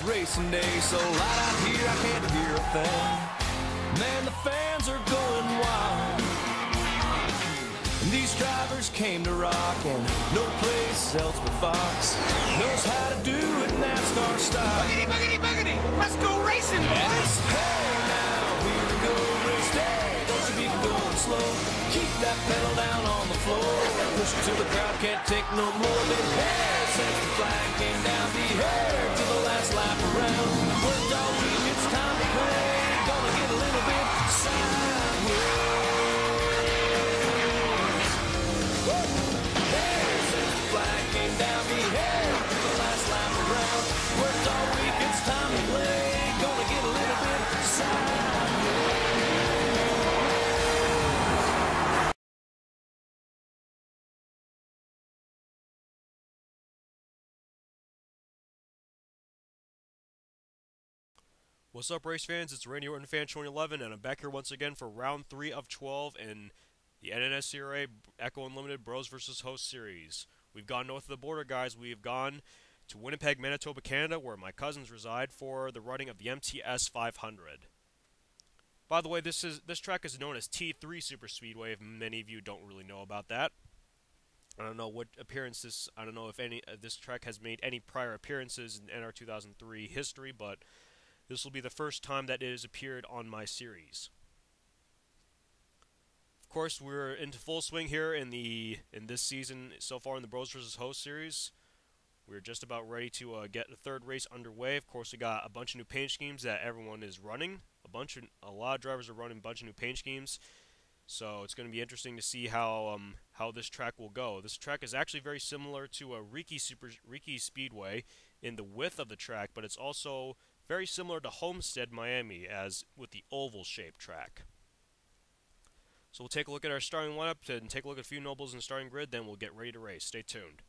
racing day, so loud out here I can't hear a thing. Man, the fans are going wild. And these drivers came to rock, and no place else but Fox knows how to do it NASCAR style. Boogity, boogity, boogity! Let's go racing, boys! Hey now, here we go, race day. Don't you be going slow. Keep that pedal down on the floor. Push it till the crowd can't take no more. Then hey, since the flag came down, be heard to the last lap around. Worked all week, it's time to play. Gonna get a little bit sideways. Hey, since the flag came down, be heard to the last lap around. Worked all week, it's time to play. Gonna get a little bit sideways. What's up, race fans? It's Radio Orton Fan 2011, and I'm back here once again for round 3 of 12 in the NNSCRA Ecko Unltd Bros vs. Host Series. We've gone north of the border, guys. We've gone to Winnipeg, Manitoba, Canada, where my cousins reside, for the running of the MTS 500. By the way, this track is known as T3 Super Speedway, if many of you don't really know about that. I don't know what appearances, I don't know if any this track has made any prior appearances in NR 2003 history, but this will be the first time that it has appeared on my series. Of course, we're into full swing here in this season so far in the Bros vs. Host series. We're just about ready to get the third race underway. Of course, we got a bunch of new paint schemes that everyone is running. A lot of drivers are running a bunch of new paint schemes. So it's going to be interesting to see how this track will go. This track is actually very similar to a Riki Speedway in the width of the track, but it's also very similar to Homestead, Miami, as with the oval-shaped track. So we'll take a look at our starting lineup and take a look at a few nobles in the starting grid, then we'll get ready to race. Stay tuned.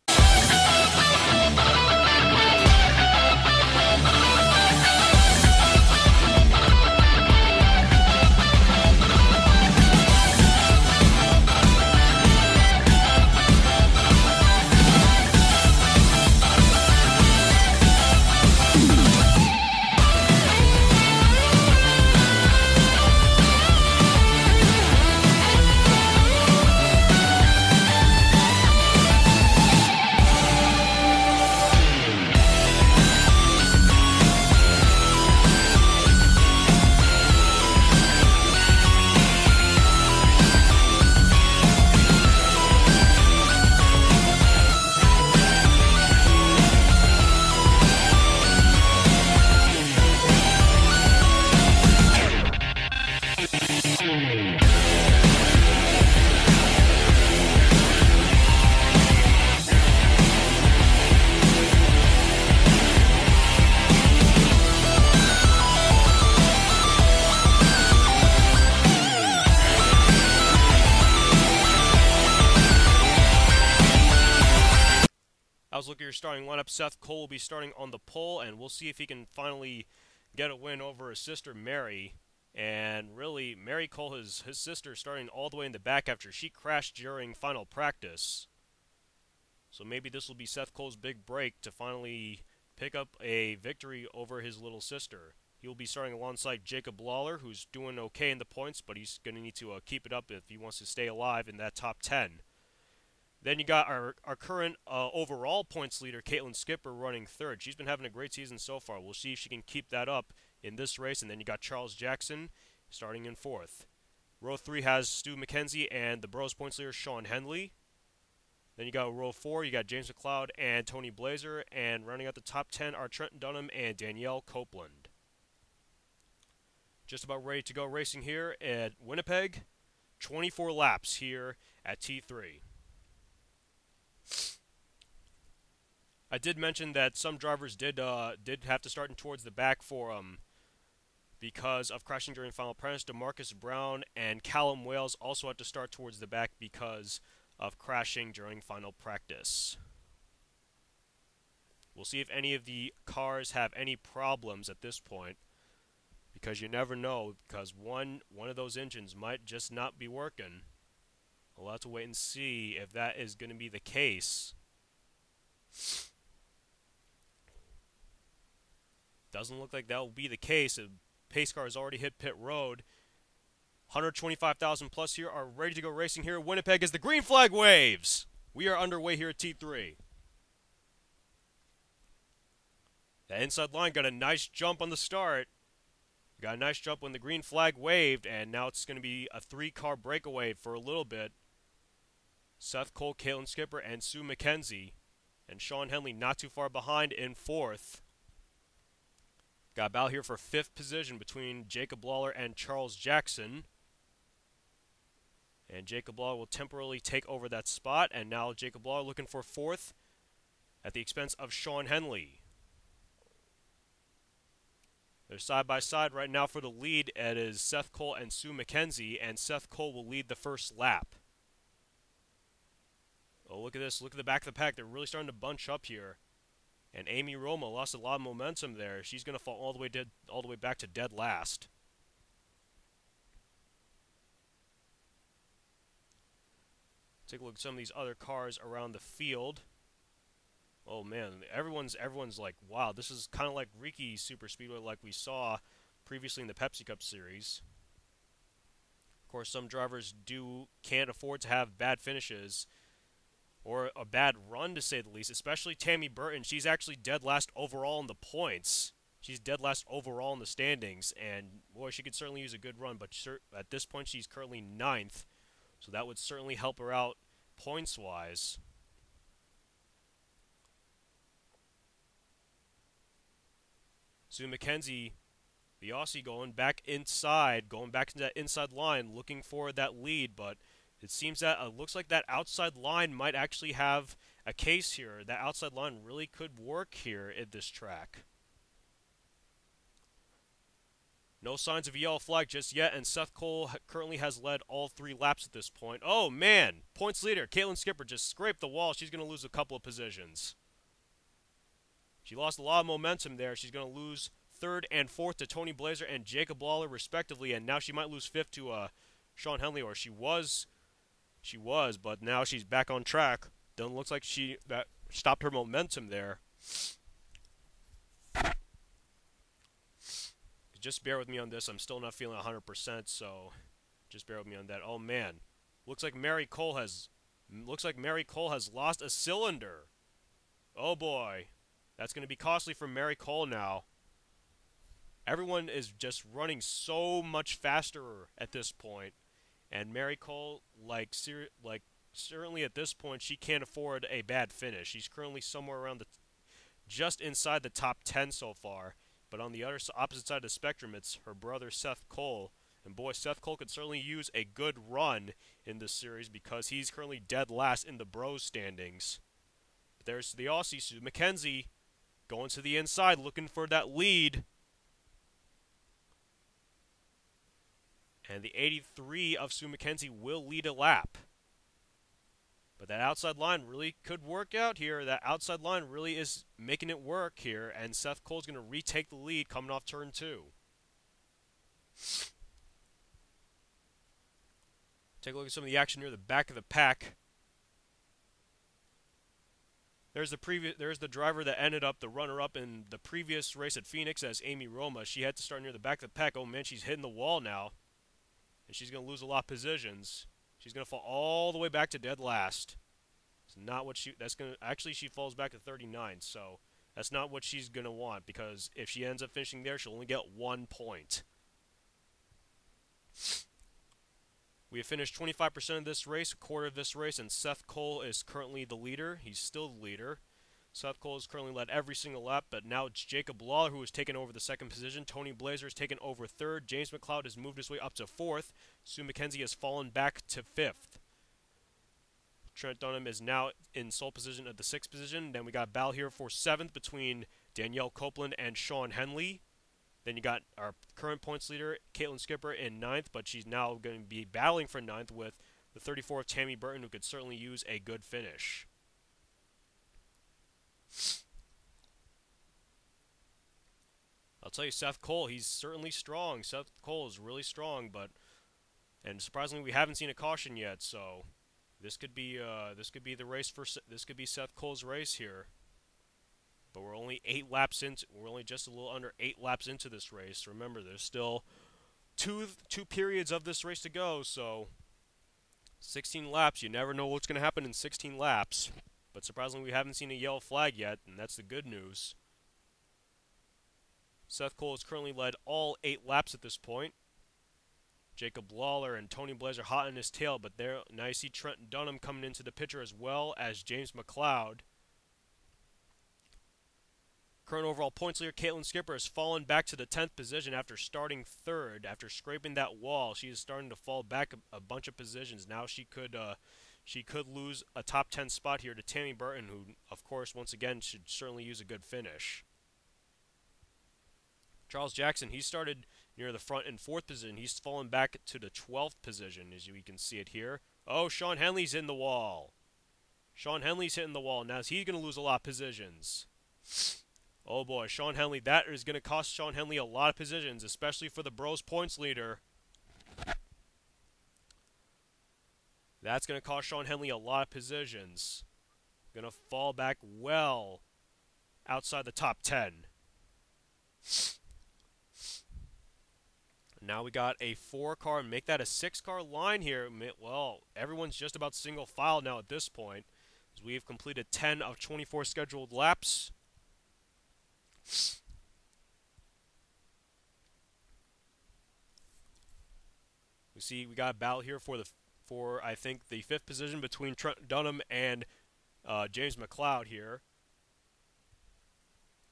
Look at your starting lineup. Seth Cole will be starting on the pole, and we'll see if he can finally get a win over his sister Mary. And really, Mary Cole, his sister, starting all the way in the back after she crashed during final practice. So maybe this will be Seth Cole's big break to finally pick up a victory over his little sister. He will be starting alongside Jacob Lawler, who's doing okay in the points, but he's going to need to keep it up if he wants to stay alive in that top 10. Then you got our current overall points leader, Kaitlyn Skipper, running third. She's been having a great season so far. We'll see if she can keep that up in this race. And then you got Charles Jackson starting in fourth. Row 3 has Stu McKenzie and the Bros points leader, Shawn Henley. Then you got row 4, you got James McLeod and Tony Blazer. And running out the top 10 are Trent Dunham and Danielle Copeland. Just about ready to go racing here at Winnipeg. 24 laps here at T3. I did mention that some drivers did have to start towards the back for because of crashing during final practice. DeMarcus Brown and Callum Wales also had to start towards the back because of crashing during final practice. We'll see if any of the cars have any problems at this point, because you never know, because one of those engines might just not be working. We'll have to wait and see if that is going to be the case. Doesn't look like that will be the case. A pace car has already hit pit road. 125,000 plus here are ready to go racing here in Winnipeg as the green flag waves. We are underway here at T3. The inside line got a nice jump on the start. Got a nice jump when the green flag waved, and now it's going to be a 3-car breakaway for a little bit. Seth Cole, Kaitlyn Skipper, and Sue McKenzie. And Shawn Henley not too far behind in 4th. Got a battle here for 5th position between Jacob Lawler and Charles Jackson. And Jacob Lawler will temporarily take over that spot. And now Jacob Lawler looking for 4th at the expense of Shawn Henley. They're side by side right now for the lead. It is Seth Cole and Sue McKenzie. And Seth Cole will lead the first lap. Oh, look at this. Look at the back of the pack. They're really starting to bunch up here. And Amy Roma lost a lot of momentum there. She's going to fall all the way back to dead last. Take a look at some of these other cars around the field. Oh man, everyone's like, wow, this is kind of like Riki Super Speedway like we saw previously in the Pepsi Cup series. Of course, some drivers can't afford to have bad finishes or a bad run, to say the least, especially Tammy Burton. She's actually dead last overall in the points. She's dead last overall in the standings, and boy, she could certainly use a good run, but at this point she's currently 9th, so that would certainly help her out points-wise. Sue McKenzie, the Aussie, going back into that inside line, looking for that lead, but it seems that looks like that outside line might actually have a case here. That outside line really could work here at this track. No signs of a yellow flag just yet, and Seth Cole currently has led all 3 laps at this point. Oh, man! Points leader, Kaitlyn Skipper, just scraped the wall. She's going to lose a couple of positions. She lost a lot of momentum there. She's going to lose 3rd and 4th to Tony Blazer and Jacob Lawler, respectively, and now she might lose 5th to Shawn Henley, or she was, but now she's back on track. Doesn't look like that stopped her momentum there. Just bear with me on this. I'm still not feeling 100%, so just bear with me on that. Oh man, looks like Mary Cole has lost a cylinder. Oh boy, that's going to be costly for Mary Cole now. Everyone is just running so much faster at this point, and Mary Cole, certainly at this point, she can't afford a bad finish. She's currently somewhere around just inside the top 10 so far. But on the opposite side of the spectrum, it's her brother Seth Cole. And boy, Seth Cole could certainly use a good run in this series because he's currently dead last in the bros standings. But there's the Aussie, Sue McKenzie, going to the inside, looking for that lead. And the 83 of Sue McKenzie will lead a lap. But that outside line really could work out here. That outside line really is making it work here. And Seth Cole's going to retake the lead coming off turn 2. Take a look at some of the action near the back of the pack. There's the driver that ended up the runner-up in the previous race at Phoenix as Amy Roma. She had to start near the back of the pack. Oh man, she's hitting the wall now. And she's going to lose a lot of positions. She's going to fall all the way back to dead last. It's not what actually she falls back to 39, so that's not what she's going to want, because if she ends up finishing there, she'll only get 1 point. We have finished 25% of this race, a quarter of this race, and Seth Cole is currently the leader. He's still the leader. Seth Cole has currently led every single lap, but now it's Jacob Lawler who has taken over the 2nd position. Tony Blazer has taken over 3rd. James McLeod has moved his way up to 4th. Sue McKenzie has fallen back to 5th. Trent Dunham is now in sole position at the 6th position. Then we got a battle here for 7th between Danielle Copeland and Shawn Henley. Then you got our current points leader, Kaitlyn Skipper, in 9th, but she's now going to be battling for 9th with the 34 of Tammy Burton, who could certainly use a good finish. I'll tell you, Seth Cole, he's certainly strong. Seth Cole is really strong, and surprisingly, we haven't seen a caution yet. So this could be the race this could be Seth Cole's race here. But we're only 8 laps into. We're only just a little under 8 laps into this race. Remember, there's still two periods of this race to go. So 16 laps. You never know what's going to happen in 16 laps. But surprisingly, we haven't seen a yellow flag yet, and that's the good news. Seth Cole has currently led all 8 laps at this point. Jacob Lawler and Tony Blazer hot on his tail, but there now you see Trent Dunham coming into the picture as well as James McLeod. Current overall points leader Kaitlyn Skipper has fallen back to the 10th position after starting 3rd. After scraping that wall, she is starting to fall back a bunch of positions. Now she could lose a top 10 spot here to Tammy Burton, who, of course, once again should certainly use a good finish. Charles Jackson, he started near the front in 4th position. He's fallen back to the 12th position, as we can see it here. Oh, Shawn Henley's hitting the wall. Shawn Henley's hitting the wall. Now is he going to lose a lot of positions? Oh boy, Shawn Henley. That is going to cost Shawn Henley a lot of positions, especially for the Bros points leader. That's going to cost Shawn Henley a lot of positions. Going to fall back well outside the top 10. Now we got a 4-car, make that a 6-car line here. Well, everyone's just about single file now at this point, as we've completed 10 of 24 scheduled laps. We see we got a battle here for I think the 5th position between Trent Dunham and James McLeod here.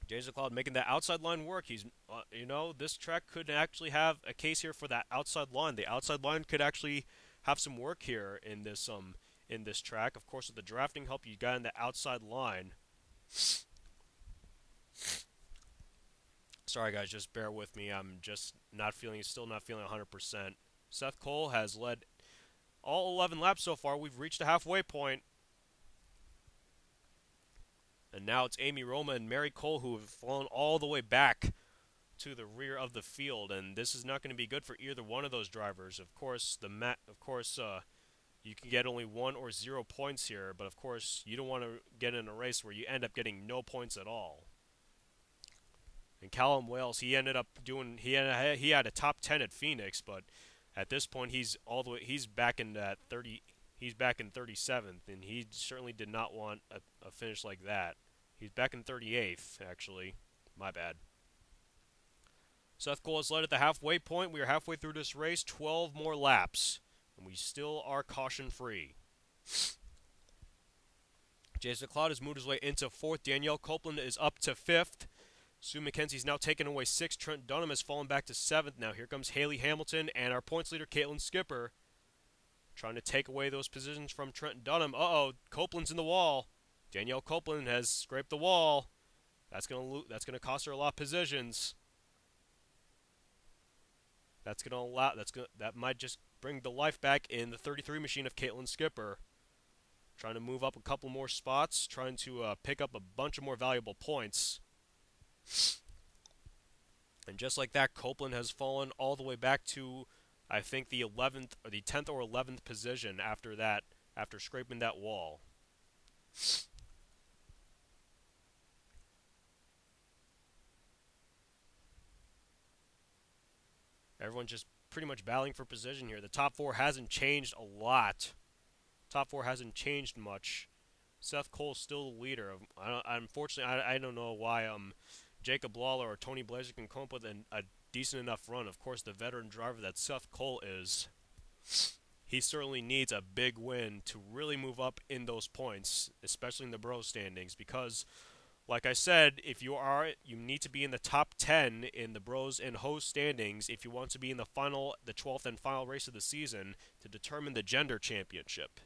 James McLeod making that outside line work. He's, you know, this track could actually have a case here for that outside line. The outside line could actually have some work here in this track. Of course, with the drafting help you got in the outside line. Sorry guys, just bear with me. I'm just still not feeling 100%. Seth Cole has led all 11 laps so far. We've reached the halfway point. And now it's Amy Roma and Mary Cole who have fallen all the way back to the rear of the field, and this is not going to be good for either one of those drivers. Of course, you can get only 1 or 0 points here, but of course you don't want to get in a race where you end up getting no points at all. And Callum Wales, he ended up doing he had a top 10 at Phoenix, but at this point he's back in that 30. He's back in 37th, and he certainly did not want a finish like that. He's back in 38th, actually. My bad. Seth Cole has led at the halfway point. We are halfway through this race, 12 more laps, and we still are caution-free. James McLeod has moved his way into 4th. Danielle Copeland is up to 5th. Sue McKenzie's now taken away 6th. Trent Dunham has fallen back to 7th. Now here comes Haley Hamilton and our points leader, Kaitlyn Skipper, trying to take away those positions from Trent Dunham. Uh-oh, Copeland's in the wall. Danielle Copeland has scraped the wall. That's gonna cost her a lot of positions. That might just bring the life back in the 33 machine of Kaitlyn Skipper. Trying to move up a couple more spots, trying to pick up a bunch of more valuable points. And just like that, Copeland has fallen all the way back to, I think, the 11th or the 10th or 11th position after that, after scraping that wall. Everyone's just pretty much battling for position here. The top 4 hasn't changed a lot. Top 4 hasn't changed much. Seth Cole's still the leader. Unfortunately, I don't know why Jacob Lawler or Tony Blazer can come up with a decent enough run. Of course, the veteran driver that Seth Cole is, he certainly needs a big win to really move up in those points, especially in the Bros standings, because like I said, you need to be in the top 10 in the Bros and Hoes standings if you want to be in the 12th and final race of the season to determine the gender championship.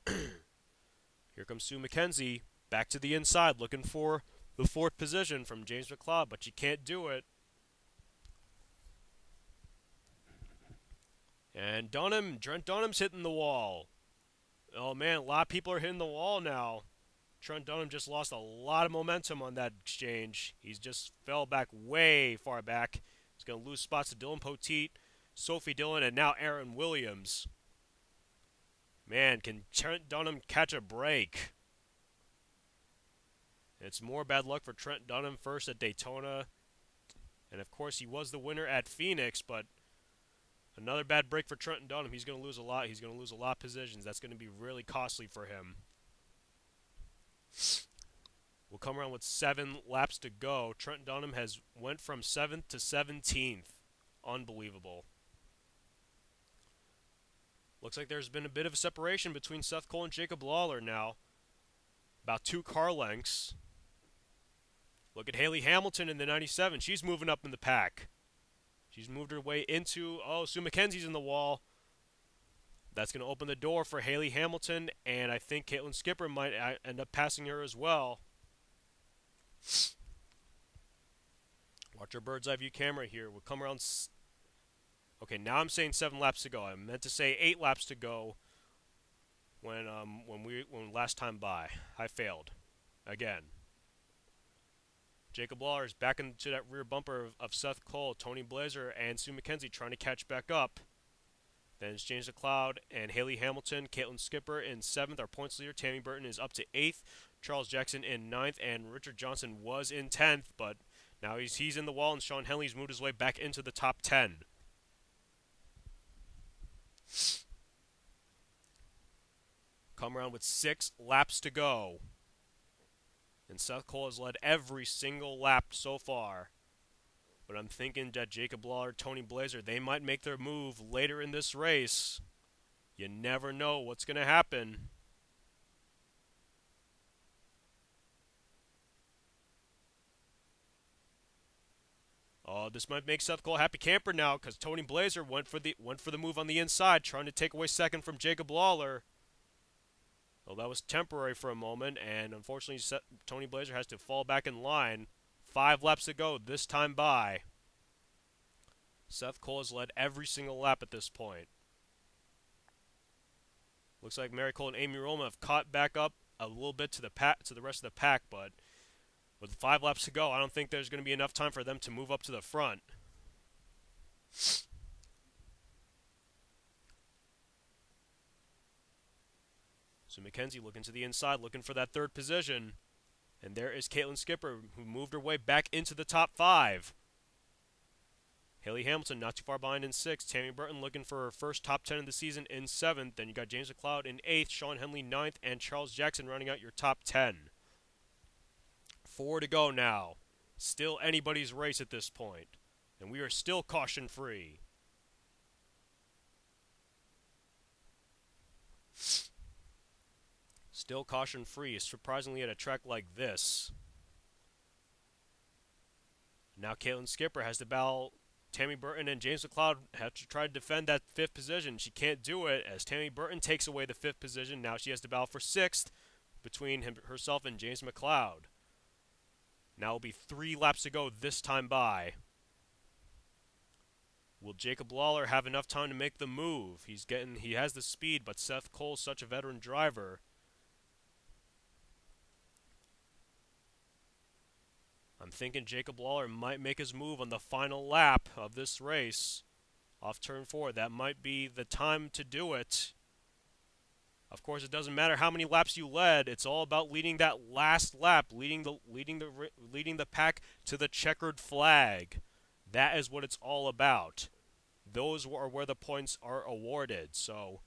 Here comes Sue McKenzie back to the inside looking for the 4th position from James McLeod, but you can't do it. And Trent Dunham's hitting the wall. Oh man, a lot of people are hitting the wall now. Trent Dunham just lost a lot of momentum on that exchange. He's just fell back way far back. He's going to lose spots to Dylan Poteet, Sophie Dillon, and now Aaron Williams. Man, can Trent Dunham catch a break? It's more bad luck for Trent Dunham first at Daytona. And of course, he was the winner at Phoenix, but another bad break for Trent Dunham. He's going to lose a lot. He's going to lose a lot of positions. That's going to be really costly for him. We'll come around with 7 laps to go. Trent Dunham has went from 7th to 17th. Unbelievable. Looks like there's been a bit of a separation between Seth Cole and Jacob Lawler now. About 2 car lengths. Look at Haley Hamilton in the 97. She's moving up in the pack. She's moved her way into... Oh, Sue McKenzie's in the wall. That's going to open the door for Haley Hamilton, and I think Kaitlyn Skipper might end up passing her as well. Watch our bird's eye view camera here. We'll come around... Okay, now I'm saying 7 laps to go. I meant to say 8 laps to go when last time by. I failed. Again. Jacob Lawler is back into that rear bumper of Seth Cole, Tony Blazer, and Sue McKenzie trying to catch back up. Then it's James McLeod and Haley Hamilton. Kaitlyn Skipper in 7th. Our points leader, Tammy Burton, is up to 8th. Charles Jackson in 9th, and Richard Johnson was in 10th, but now he's in the wall, and Shawn Henley's moved his way back into the top 10. Come around with 6 laps to go. And Seth Cole has led every single lap so far. But I'm thinking that Jacob Lawler, Tony Blazer, they might make their move later in this race. You never know what's going to happen. Oh, this might make Seth Cole a happy camper now, because Tony Blazer went for the move on the inside, trying to take away second from Jacob Lawler. Well, that was temporary for a moment, and unfortunately, Tony Blazer has to fall back in line. 5 laps to go this time by. Seth Cole has led every single lap at this point. Looks like Mary Cole and Amy Roma have caught back up a little bit to the rest of the pack, but with 5 laps to go, I don't think there's going to be enough time for them to move up to the front. So McKenzie looking to the inside, looking for that 3rd position. And there is Kaitlyn Skipper, who moved her way back into the top 5. Haley Hamilton not too far behind in 6th. Tammy Burton looking for her first top 10 of the season in 7th. Then you got James McLeod in 8th, Shawn Henley 9th, and Charles Jackson rounding out your top 10. 4 to go now. Still anybody's race at this point. And we are still caution-free. Still caution-free, surprisingly at a track like this. Now Kaitlyn Skipper has to battle Tammy Burton, and James McLeod have to try to defend that 5th position. She can't do it as Tammy Burton takes away the 5th position. Now she has to battle for 6th between herself and James McLeod. Now it'll be 3 laps to go this time by. Will Jacob Lawler have enough time to make the move? He has the speed, but Seth Cole's such a veteran driver. I'm thinking Jacob Lawler might make his move on the final lap of this race. Off turn 4, that might be the time to do it. Of course, it doesn't matter how many laps you led. It's all about leading that last lap, leading the pack to the checkered flag. That is what it's all about. Those are where the points are awarded. So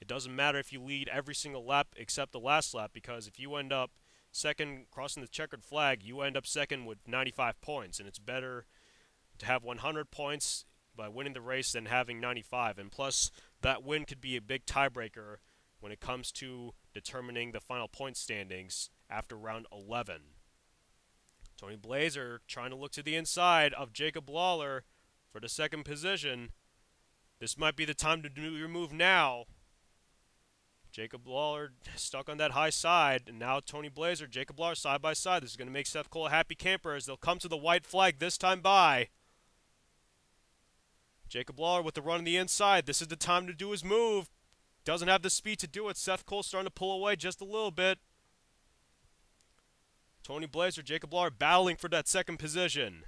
it doesn't matter if you lead every single lap except the last lap, because if you end up second crossing the checkered flag, you end up second with 95 points, and it's better to have 100 points by winning the race than having 95. And plus, that win could be a big tiebreaker when it comes to determining the final point standings after round 11. Tony Blazer trying to look to the inside of Jacob Lawler for the 2nd position. This might be the time to do your move now. Jacob Lawler stuck on that high side, and now Tony Blazer, Jacob Lawler side by side. This is going to make Seth Cole a happy camper as they'll come to the white flag this time by. Jacob Lawler with the run on the inside. This is the time to do his move. Doesn't have the speed to do it. Seth Cole starting to pull away just a little bit. Tony Blazer, Jacob Lawler battling for that 2nd position.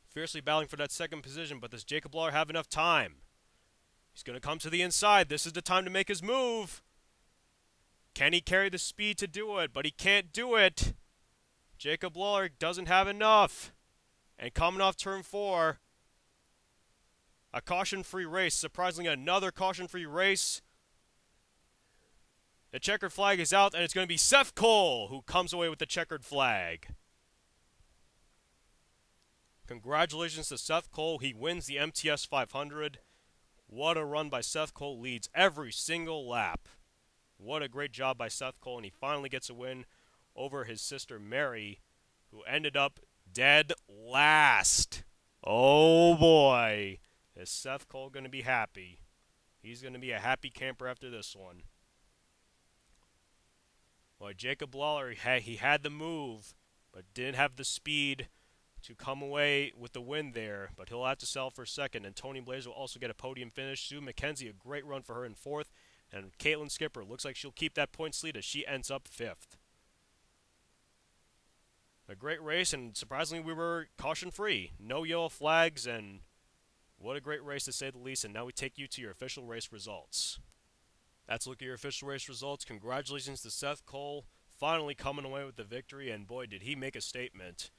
Fiercely battling for that 2nd position, but does Jacob Lawler have enough time? He's going to come to the inside. This is the time to make his move. Can he carry the speed to do it? But he can't do it. Jacob Lawler doesn't have enough. And coming off turn 4, a caution-free race. Surprisingly, another caution-free race. The checkered flag is out, and it's going to be Seth Cole who comes away with the checkered flag. Congratulations to Seth Cole. He wins the MTS 500. What a run by Seth Cole. Leads every single lap. What a great job by Seth Cole, and he finally gets a win over his sister Mary, who ended up dead last. Oh boy, is Seth Cole going to be happy. He's going to be a happy camper after this one. Well, Jacob Lawler, he had the move, but didn't have the speed to come away with the win there, but he'll have to sell for second, and Tony Blazer will also get a podium finish. Sue McKenzie, a great run for her in 4th, and Kaitlyn Skipper looks like she'll keep that points lead as she ends up 5th. A great race, and surprisingly we were caution-free. No yellow flags, and what a great race to say the least, and now we take you to your official race results. That's a look at your official race results. Congratulations to Seth Cole, finally coming away with the victory, and boy, did he make a statement.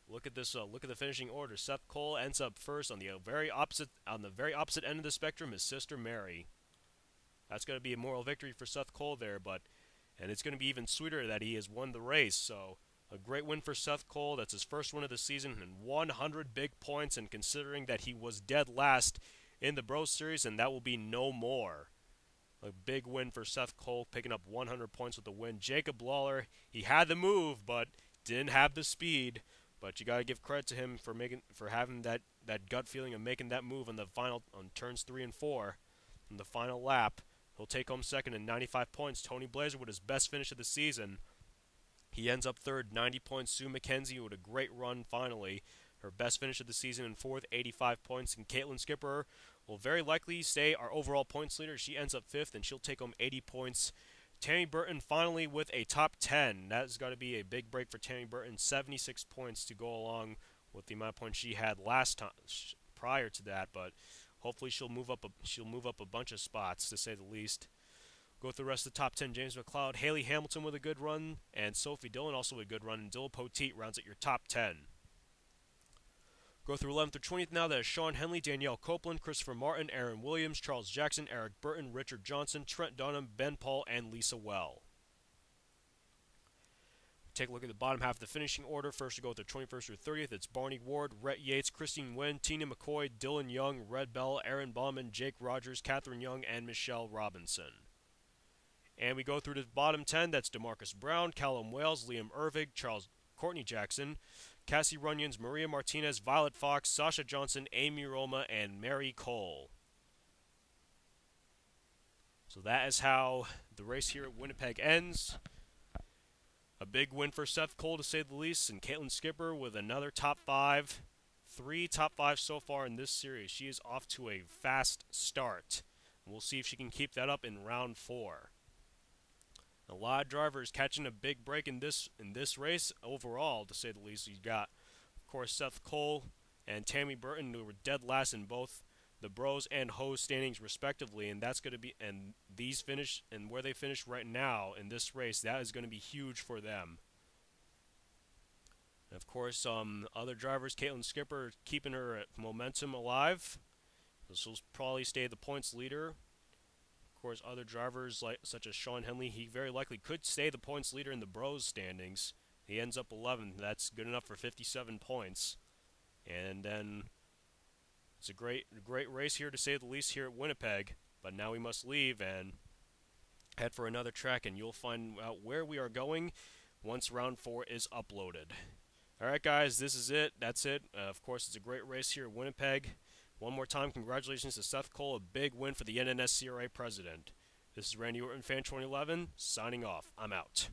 Look at this. Look at the finishing order. Seth Cole ends up first on the very opposite end of the spectrum. His sister Mary. That's going to be a moral victory for Seth Cole there, and it's going to be even sweeter that he has won the race. So a great win for Seth Cole. That's his first win of the season and 100 big points. And considering that he was dead last in the Bros Series, and that will be no more. A big win for Seth Cole, picking up 100 points with the win. Jacob Lawler, he had the move, but didn't have the speed. But you got to give credit to him for having that gut feeling of making that move on turns 3 and 4 in the final lap. He'll take home second in 95 points. Tony Blazer with his best finish of the season. He ends up 3rd, 90 points. Sue McKenzie with a great run finally. Her best finish of the season in 4th, 85 points. And Kaitlyn Skipper will very likely stay our overall points leader. She ends up 5th, and she'll take home 80 points. Tammy Burton finally with a top 10. That is going to be a big break for Tammy Burton. 76 points to go along with the amount of points she had last time prior to that. But hopefully she'll move up a bunch of spots, to say the least. Go through the rest of the top 10. James McLeod, Haley Hamilton with a good run, and Sophie Dillon also with a good run. And Dylan Poteet rounds at your top 10. Go through 11th through 20th now. That is Shawn Henley, Danielle Copeland, Christopher Martin, Aaron Williams, Charles Jackson, Eric Burton, Richard Johnson, Trent Dunham, Ben Paul, and Lisa Well. Take a look at the bottom half of the finishing order. First we go with the 21st through 30th. It's Barney Ward, Rhett Yates, Christine Nguyen, Tina McCoy, Dylan Young, Red Bell, Aaron Bauman, Jake Rogers, Catherine Young, and Michelle Robinson. And we go through the bottom 10. That's DeMarcus Brown, Callum Wales, Liam Ervig, Courtney Jackson, Cassie Runyons, Maria Martinez, Violet Fox, Sasha Johnson, Amy Roma, and Mary Cole. So that is how the race here at Winnipeg ends. A big win for Seth Cole, to say the least, and Kaitlyn Skipper with another top 5. 3 top 5 so far in this series. She is off to a fast start. We'll see if she can keep that up in round 4. A lot of drivers catching a big break in this race overall, to say the least. You got, of course, Seth Cole and Tammy Burton, who were dead last in both the Bros and Hose standings respectively, and that's going to be where they finish right now in this race. That is going to be huge for them. And of course, other drivers, Kaitlyn Skipper keeping her momentum alive. She'll probably stay the points leader. Of course, other drivers such as Shawn Henley, he very likely could stay the points leader in the Bros standings. He ends up 11th. That's good enough for 57 points. And then it's a great race here, to say the least, here at Winnipeg. But now we must leave and head for another track, and you'll find out where we are going once round 4 is uploaded. Alright guys, this is it. That's it. Of course, it's a great race here at Winnipeg. One more time, congratulations to Seth Cole, a big win for the NNSCRA president. This is Randy Orton, Fan 2011, signing off. I'm out.